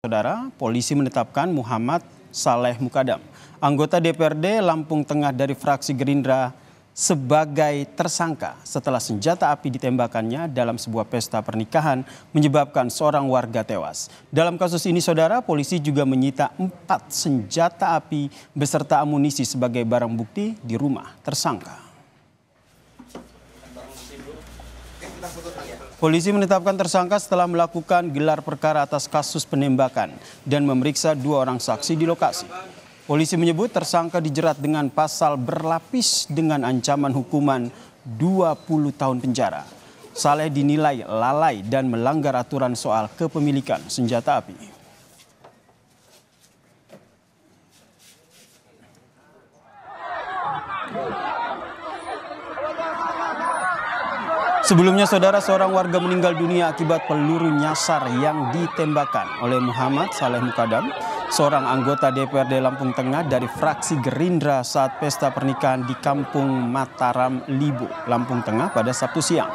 Saudara, polisi menetapkan Muhammad Saleh Mukadam, anggota DPRD Lampung Tengah dari fraksi Gerindra, sebagai tersangka setelah senjata api ditembakkannya dalam sebuah pesta pernikahan menyebabkan seorang warga tewas. Dalam kasus ini, saudara, polisi juga menyita 4 senjata api beserta amunisi sebagai barang bukti di rumah tersangka. Polisi menetapkan tersangka setelah melakukan gelar perkara atas kasus penembakan dan memeriksa 2 orang saksi di lokasi. Polisi menyebut tersangka dijerat dengan pasal berlapis dengan ancaman hukuman 20 tahun penjara. Saleh dinilai lalai dan melanggar aturan soal kepemilikan senjata api. Sebelumnya, saudara, seorang warga meninggal dunia akibat peluru nyasar yang ditembakkan oleh Muhammad Saleh Mukadam, seorang anggota DPRD Lampung Tengah dari fraksi Gerindra saat pesta pernikahan di Kampung Mataram, Libo, Lampung Tengah pada Sabtu siang.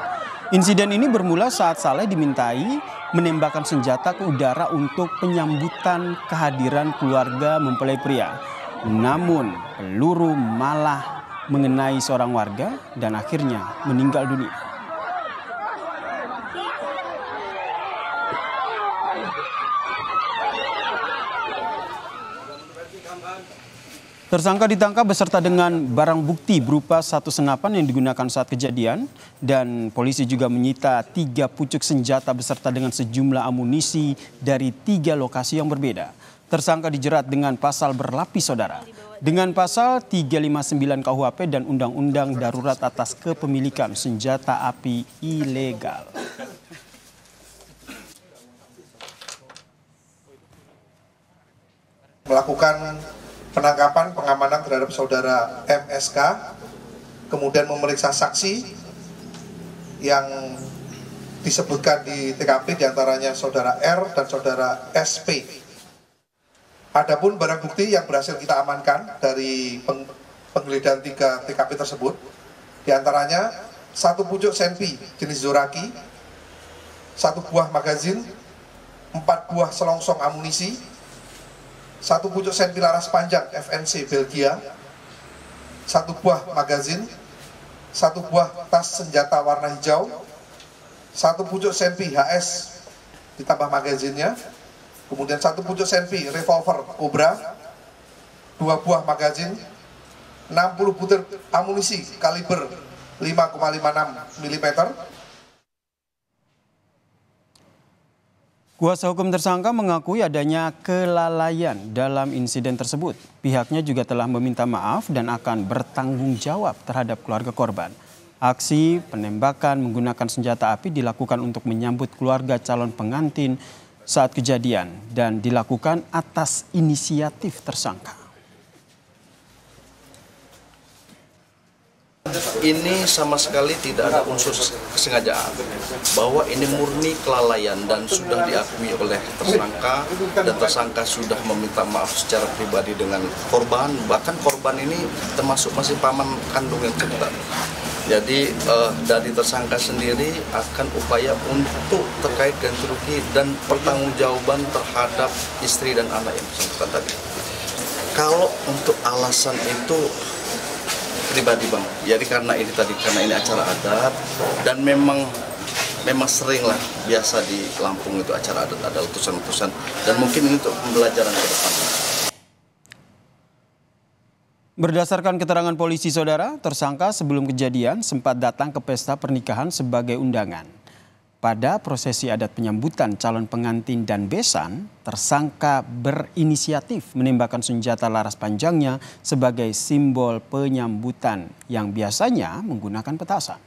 Insiden ini bermula saat Saleh dimintai menembakkan senjata ke udara untuk penyambutan kehadiran keluarga mempelai pria. Namun peluru malah mengenai seorang warga dan akhirnya meninggal dunia. Tersangka ditangkap beserta dengan barang bukti berupa 1 senapan yang digunakan saat kejadian, dan polisi juga menyita 3 pucuk senjata beserta dengan sejumlah amunisi dari 3 lokasi yang berbeda. Tersangka dijerat dengan pasal berlapis, saudara, dengan pasal 359 KUHP dan Undang-Undang Darurat atas Kepemilikan Senjata Api Ilegal. Melakukan penangkapan pengamanan terhadap saudara MSK, kemudian memeriksa saksi yang disebutkan di TKP, diantaranya saudara R dan saudara SP. Adapun barang bukti yang berhasil kita amankan dari penggeledahan 3 TKP tersebut, diantaranya 1 pucuk senpi jenis Zoraki, 1 buah magazin, 4 buah selongsong amunisi, 1 pucuk senpi laras panjang FNC Belgia, 1 buah magazin, 1 buah tas senjata warna hijau, 1 pucuk senpi HS ditambah magazinnya, kemudian 1 pucuk senpi revolver Cobra, 2 buah magazin, 60 butir amunisi kaliber 5,56 mm. Kuasa hukum tersangka mengakui adanya kelalaian dalam insiden tersebut. Pihaknya juga telah meminta maaf dan akan bertanggung jawab terhadap keluarga korban. Aksi penembakan menggunakan senjata api dilakukan untuk menyambut keluarga calon pengantin saat kejadian dan dilakukan atas inisiatif tersangka. Ini sama sekali tidak ada unsur kesengajaan, bahwa ini murni kelalaian dan sudah diakui oleh tersangka, dan tersangka sudah meminta maaf secara pribadi dengan korban. Bahkan korban ini termasuk masih paman kandung yang cerita. Jadi dari tersangka sendiri akan upaya untuk terkait ganti rugi dan pertanggungjawaban terhadap istri dan anak yang bersangkutan tadi. Kalau untuk alasan itu pribadi, Bang. Jadi karena ini acara adat dan memang sering lah biasa di Lampung itu acara adat, ada utusan-utusan, dan mungkin ini untuk pembelajaran ke depan. Berdasarkan keterangan polisi, saudara, tersangka sebelum kejadian sempat datang ke pesta pernikahan sebagai undangan. Pada prosesi adat penyambutan calon pengantin dan besan, tersangka berinisiatif menembakkan senjata laras panjangnya sebagai simbol penyambutan yang biasanya menggunakan petasan.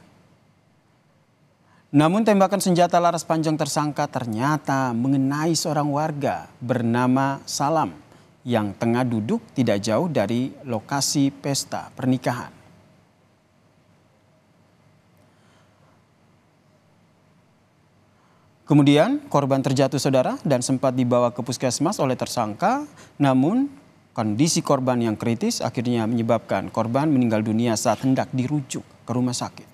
Namun tembakan senjata laras panjang tersangka ternyata mengenai seorang warga bernama Salam yang tengah duduk tidak jauh dari lokasi pesta pernikahan. Kemudian korban terjatuh, saudara, dan sempat dibawa ke puskesmas oleh tersangka. Namun kondisi korban yang kritis akhirnya menyebabkan korban meninggal dunia saat hendak dirujuk ke rumah sakit.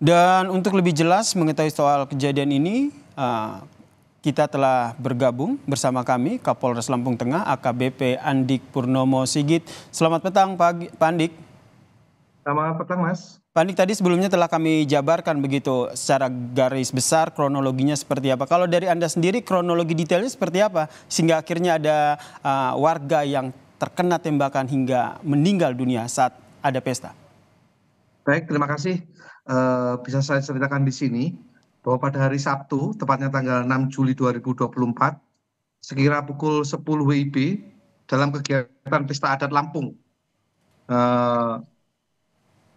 Dan untuk lebih jelas mengetahui soal kejadian ini, kita telah bergabung bersama kami Kapolres Lampung Tengah AKBP Andik Purnomo Sigit. Selamat petang Pak Andik. Selamat petang Mas. Pak Andik, tadi sebelumnya telah kami jabarkan begitu secara garis besar kronologinya seperti apa. Kalau dari Anda sendiri kronologi detailnya seperti apa sehingga akhirnya ada warga yang terkena tembakan hingga meninggal dunia saat ada pesta? Baik, terima kasih. Bisa saya ceritakan di sini bahwa pada hari Sabtu, tepatnya tanggal 6 Juli 2024, sekira pukul 10 WIB dalam kegiatan Pesta Adat Lampung,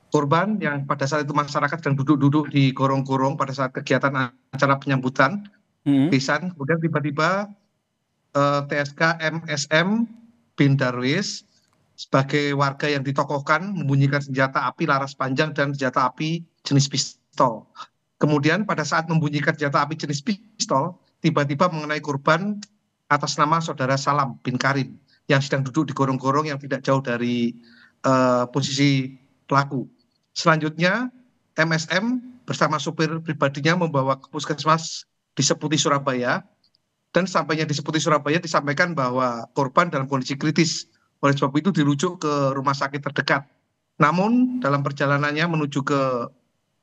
korban yang pada saat itu masyarakat sedang duduk-duduk di gorong-gorong pada saat kegiatan acara penyambutan besan, kemudian tiba-tiba TSK MSM bin Darwis sebagai warga yang ditokohkan membunyikan senjata api laras panjang dan senjata api jenis pistol. Kemudian pada saat membunyikan senjata api jenis pistol, tiba-tiba mengenai korban atas nama saudara Salam bin Karim yang sedang duduk di gorong-gorong yang tidak jauh dari posisi pelaku. Selanjutnya MSM bersama supir pribadinya membawa ke puskesmas di Seputi Surabaya, dan sampainya di Seputi Surabaya disampaikan bahwa korban dalam kondisi kritis. Oleh sebab itu dirujuk ke rumah sakit terdekat. Namun dalam perjalanannya menuju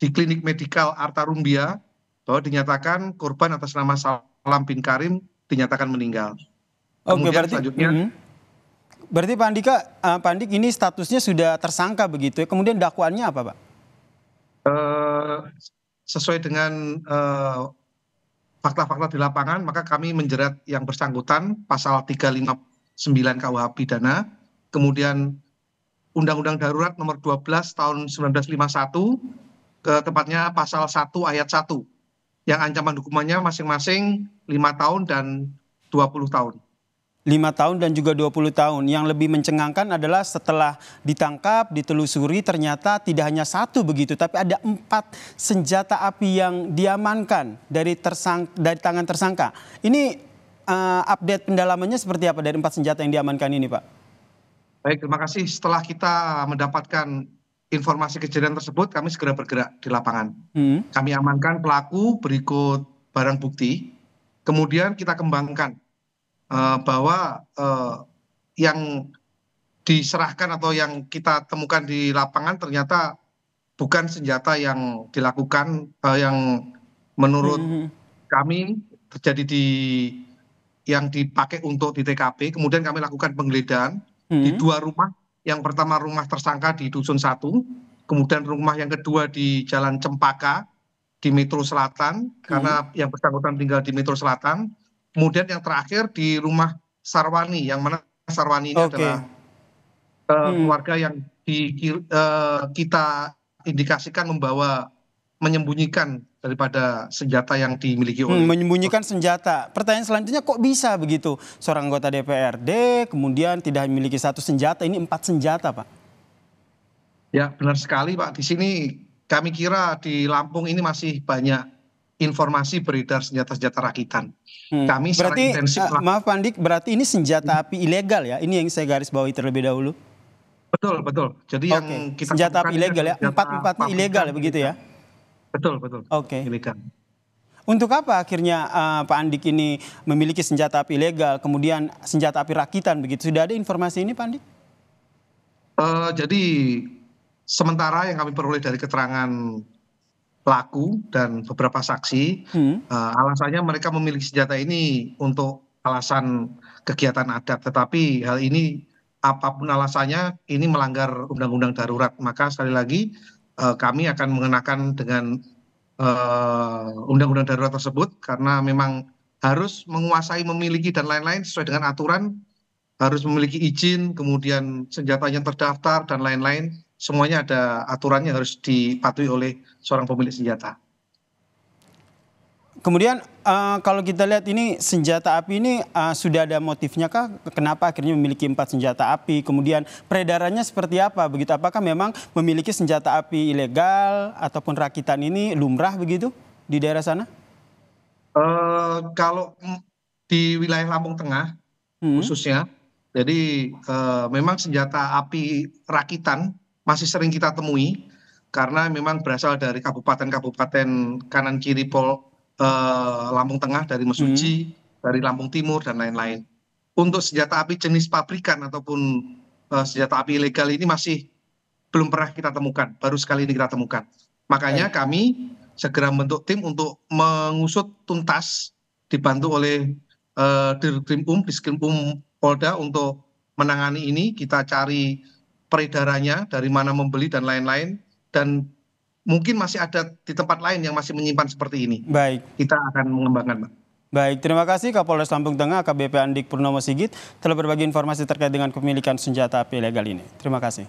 di klinik medikal Arta Rumbia bahwa dinyatakan korban atas nama Salam bin Karim dinyatakan meninggal. Oke, Kemudian selanjutnya berarti Pak Andik ini statusnya sudah tersangka begitu ya. Kemudian dakwaannya apa, Pak? Sesuai dengan fakta-fakta di lapangan, maka kami menjerat yang bersangkutan pasal 359 KUH pidana, kemudian Undang-Undang Darurat nomor 12 tahun 1951, tepatnya pasal 1 ayat 1, yang ancaman hukumannya masing-masing 5 tahun dan 20 tahun. 5 tahun dan juga 20 tahun. Yang lebih mencengangkan adalah setelah ditangkap, ditelusuri ternyata tidak hanya satu begitu, tapi ada 4 senjata api yang diamankan dari tangan tersangka. Ini update pendalamannya seperti apa dari 4 senjata yang diamankan ini, Pak? Baik, terima kasih. Setelah kita mendapatkan informasi kejadian tersebut, kami segera bergerak di lapangan. Kami amankan pelaku berikut barang bukti, kemudian kita kembangkan bahwa yang diserahkan atau yang kita temukan di lapangan ternyata bukan senjata yang dilakukan, yang menurut kami terjadi yang dipakai untuk di TKP. Kemudian kami lakukan penggeledahan di 2 rumah. Yang pertama rumah tersangka di Dusun 1, kemudian rumah yang kedua di Jalan Cempaka di Metro Selatan, karena yang bersangkutan tinggal di Metro Selatan. Kemudian yang terakhir di rumah Sarwani, yang mana Sarwani ini adalah keluarga yang kita indikasikan menyembunyikan daripada senjata yang dimiliki oleh menyembunyikan senjata. Pertanyaan selanjutnya, kok bisa begitu seorang anggota DPRD kemudian tidak memiliki 1 senjata, ini 4 senjata, Pak? Ya, benar sekali, Pak. Di sini kami kira di Lampung ini masih banyak informasi beredar senjata-senjata rakitan. Kami berarti intensif maaf Pak Andik, berarti ini senjata api ilegal ya? Ini yang saya garis bawahi terlebih dahulu. Betul. Jadi yang kita senjata api ilegal ya, 4-4-nya ilegal ya, begitu ya? Betul. Oke. Ilegal. Untuk apa akhirnya Pak Andik ini memiliki senjata api ilegal, kemudian senjata api rakitan begitu? Sudah ada informasi ini, Pak Andik? Jadi sementara yang kami peroleh dari keterangan pelaku dan beberapa saksi, alasannya mereka memiliki senjata ini untuk alasan kegiatan adat, tetapi hal ini apapun alasannya ini melanggar Undang-Undang Darurat. Maka sekali lagi kami akan mengenakan dengan Undang-Undang Darurat tersebut, karena memang harus menguasai, memiliki dan lain-lain sesuai dengan aturan, harus memiliki izin, kemudian senjatanya terdaftar dan lain-lain. Semuanya ada aturannya, harus dipatuhi oleh seorang pemilik senjata. Kemudian kalau kita lihat ini senjata api ini sudah ada motifnya kah? Kenapa akhirnya memiliki 4 senjata api? Kemudian peredarannya seperti apa? Begitu, apakah memang memiliki senjata api ilegal ataupun rakitan ini lumrah begitu di daerah sana? Kalau di wilayah Lampung Tengah khususnya, jadi memang senjata api rakitan masih sering kita temui, karena memang berasal dari kabupaten-kabupaten kanan kiri Lampung Tengah, dari Mesuji, dari Lampung Timur, dan lain-lain. Untuk senjata api jenis pabrikan ataupun senjata api ilegal ini masih belum pernah kita temukan, baru sekali ini kita temukan. Makanya kami segera membentuk tim untuk mengusut tuntas, dibantu oleh Diskrimum Polda untuk menangani ini. Kita cari peredarannya, dari mana membeli dan lain-lain, dan mungkin masih ada di tempat lain yang masih menyimpan seperti ini. Baik. Kita akan mengembangkan, Pak. Baik, terima kasih Kapolres Lampung Tengah AKBP Andik Purnomo Sigit telah berbagi informasi terkait dengan kepemilikan senjata api ilegal ini. Terima kasih.